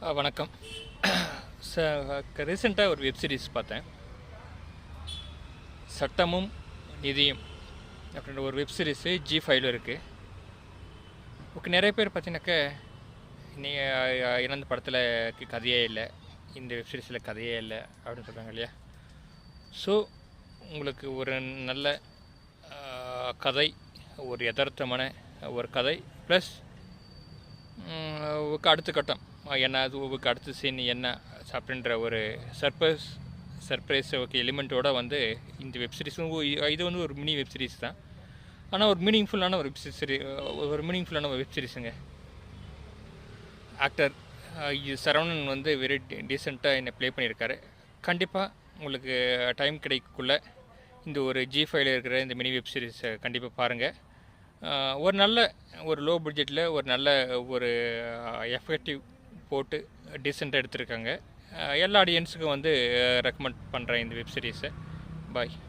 வணக்கம். ச ரீசெண்டாக ஒரு வெப் சீரிஸ் பார்த்தேன். சட்டமும் நிதியும் அப்படின்ற ஒரு வெப் சீரிஸு G5ல இருக்குது. ஓகே, நிறைய பேர் பார்த்தீங்கன்னாக்க நீ இழந்த படத்தில் கதையே இல்லை, இந்த வெப் சீரிஸில் கதையே இல்லை அப்படின்னு சொல்கிறாங்க இல்லையா. ஸோ உங்களுக்கு ஒரு நல்ல கதை, ஒரு யதார்த்தமான ஒரு கதை ப்ளஸ் அடுத்த கட்டம் என்ன, அது அடுத்த சீன் என்ன அப்படின்ற ஒரு சர்ப்ரைஸ் ஓகே எலிமெண்ட்டோட வந்து இந்த வெப் சீரிஸும் இது வந்து ஒரு மினி வெப் சீரிஸ் தான். ஆனால் ஒரு மீனிங்ஃபுல்லான ஒரு வெப் சீரிஸுங்க. ஆக்டர் சரவணன் வந்து வெரி டீசெண்டாக என்னை ப்ளே பண்ணியிருக்காரு. கண்டிப்பாக உங்களுக்கு டைம் கிடைக்கக்குள்ள இந்த ஒரு G5ல இருக்கிற இந்த மினி வெப் சீரிஸை கண்டிப்பாக பாருங்கள். ஒரு லோ பட்ஜெட்டில் ஒரு நல்ல ஒரு எஃபெக்டிவ் போட்டு டீசெண்டாக எடுத்திருக்காங்க. எல்லா ஆடியன்ஸுக்கும் வந்து ரெக்கமெண்ட் பண்ணுறேன் இந்த வெப் சீரிஸை. பாய்.